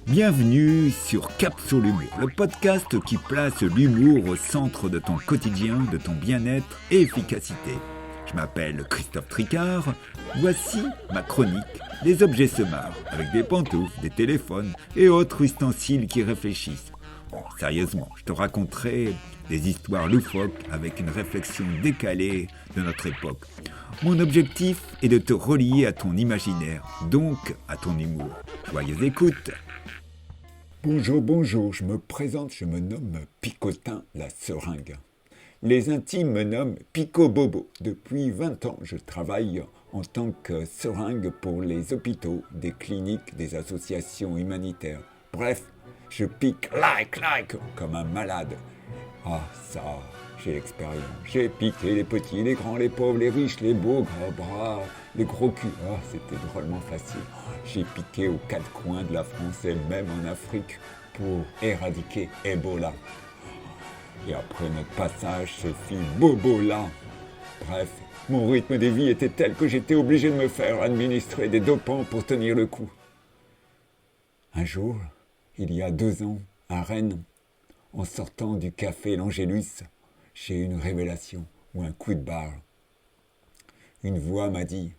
Bienvenue sur Cap sur l'humour, le podcast qui place l'humour au centre de ton quotidien, de ton bien-être et efficacité. Je m'appelle Christophe Tricard, voici ma chronique des objets se marrent, avec des pantoufles, des téléphones et autres ustensiles qui réfléchissent. Bon, sérieusement, je te raconterai des histoires loufoques avec une réflexion décalée de notre époque. Mon objectif est de te relier à ton imaginaire, donc à ton humour. Joyeuse écoute! Bonjour, je me présente, je me nomme Picotin la seringue. Les intimes me nomment Pico Bobo. Depuis 20 ans, je travaille en tant que seringue pour les hôpitaux, des cliniques, des associations humanitaires. Bref, je pique like comme un malade. Ah ça, j'ai l'expérience. J'ai piqué les petits, les grands, les pauvres, les riches, les beaux, gros bras, les gros culs. Ah, c'était drôlement facile. J'ai piqué aux 4 coins de la France et même en Afrique pour éradiquer Ebola. Et après notre passage, ce fit Bobola. Bref, mon rythme de vie était tel que j'étais obligé de me faire administrer des dopants pour tenir le coup. Un jour, il y a 2 ans, à Rennes, en sortant du café L'Angélus, j'ai eu une révélation ou un coup de barre. Une voix m'a dit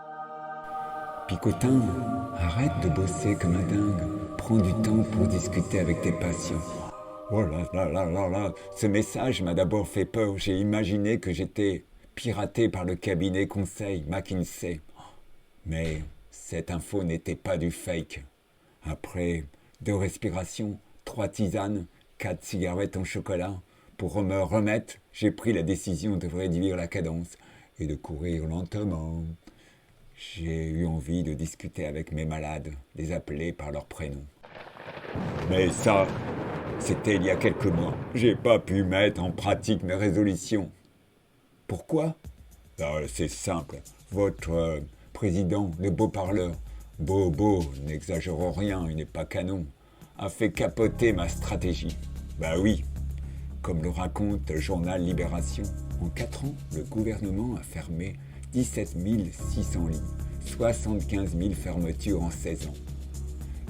« Picotin, arrête de bosser comme un dingue. Prends du temps pour discuter avec tes patients. » Oh là, ce message m'a d'abord fait peur. J'ai imaginé que j'étais piraté par le cabinet conseil McKinsey. Mais cette info n'était pas du fake. Après 2 respirations, 3 tisanes, 4 cigarettes en chocolat, pour me remettre, j'ai pris la décision de réduire la cadence et de courir lentement. J'ai eu envie de discuter avec mes malades, les appeler par leur prénom. Mais ça, c'était il y a quelques mois. J'ai pas pu mettre en pratique mes résolutions. Pourquoi ? C'est simple. Votre président, le beau parleur, Bobo, n'exagérons rien, il n'est pas canon, a fait capoter ma stratégie. Bah oui, comme le raconte le journal Libération, en 4 ans, le gouvernement a fermé 17 600 lits, 75 000 fermetures en 16 ans.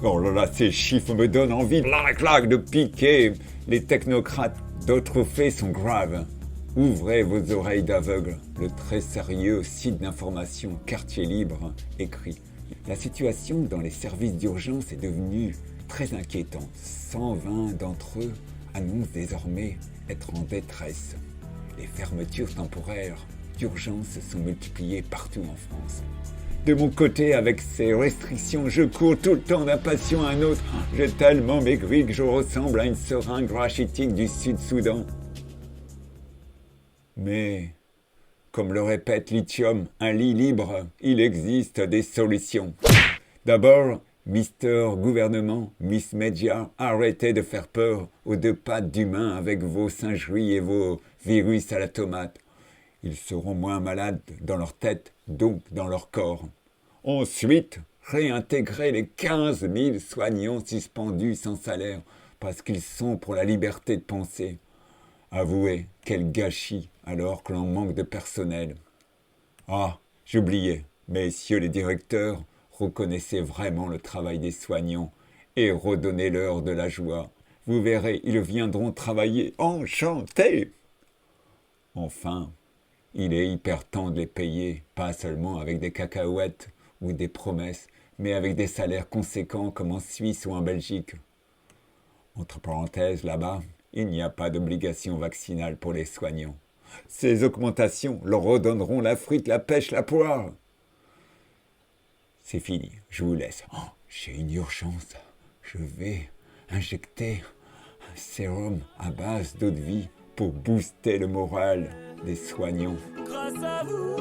Oh là, ces chiffres me donnent envie de piquer les technocrates. D'autres faits sont graves. Ouvrez vos oreilles d'aveugle. Le très sérieux site d'information Quartier Libre écrit « La situation dans les services d'urgence est devenue très inquiétante. 120 d'entre eux annoncent désormais être en détresse. Les fermetures temporaires d'urgence se sont multipliées partout en France. De mon côté, avec ces restrictions, je cours tout le temps d'un patient à un autre. J'ai tellement maigri que je ressemble à une seringue rachitique du Sud-Soudan. Mais, comme le répète Lithium, un lit libre, il existe des solutions. D'abord, Mister Gouvernement, Miss Media, arrêtez de faire peur aux 2 pattes d'humains avec vos singeries et vos virus à la tomate. Ils seront moins malades dans leur tête, donc dans leur corps. Ensuite, réintégrer les 15 000 soignants suspendus sans salaire parce qu'ils sont pour la liberté de penser. Avouez, quel gâchis alors que l'on manque de personnel. Ah, j'oubliais, messieurs les directeurs, reconnaissez vraiment le travail des soignants et redonnez-leur de la joie. Vous verrez, ils viendront travailler enchantés. Enfin, il est hyper temps de les payer, pas seulement avec des cacahuètes ou des promesses, mais avec des salaires conséquents comme en Suisse ou en Belgique. Entre parenthèses, là-bas, il n'y a pas d'obligation vaccinale pour les soignants. Ces augmentations leur redonneront la frite, la pêche, la poire. C'est fini, je vous laisse. Oh, j'ai une urgence. Je vais injecter un sérum à base d'eau de vie pour booster le moral des soignants. Grâce à vous,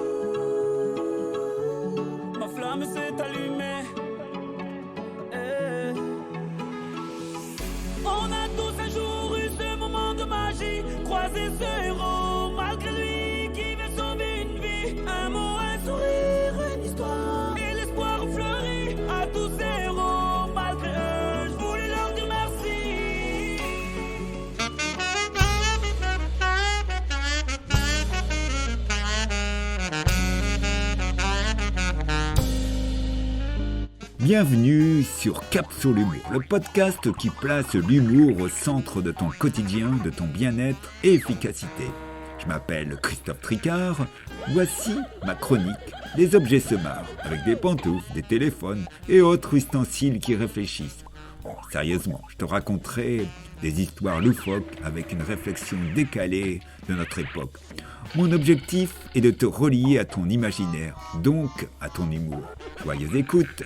ma flamme s'est allumée. On a tous un jour eu ce moment de magie, croisé ce héros malgré lui qui veut sauver une vie. Un mot, un sourire, une histoire et l'espoir fleurit à tous ces héros malgré eux. Je voulais leur dire merci. Bienvenue sur Cap sur l'humour, le podcast qui place l'humour au centre de ton quotidien, de ton bien-être et efficacité. Je m'appelle Christophe Tricard, voici ma chronique « Les objets se marrent » avec des pantoufles, des téléphones et autres ustensiles qui réfléchissent. Bon, sérieusement, je te raconterai des histoires loufoques avec une réflexion décalée de notre époque. Mon objectif est de te relier à ton imaginaire, donc à ton humour. Joyeuse écoute!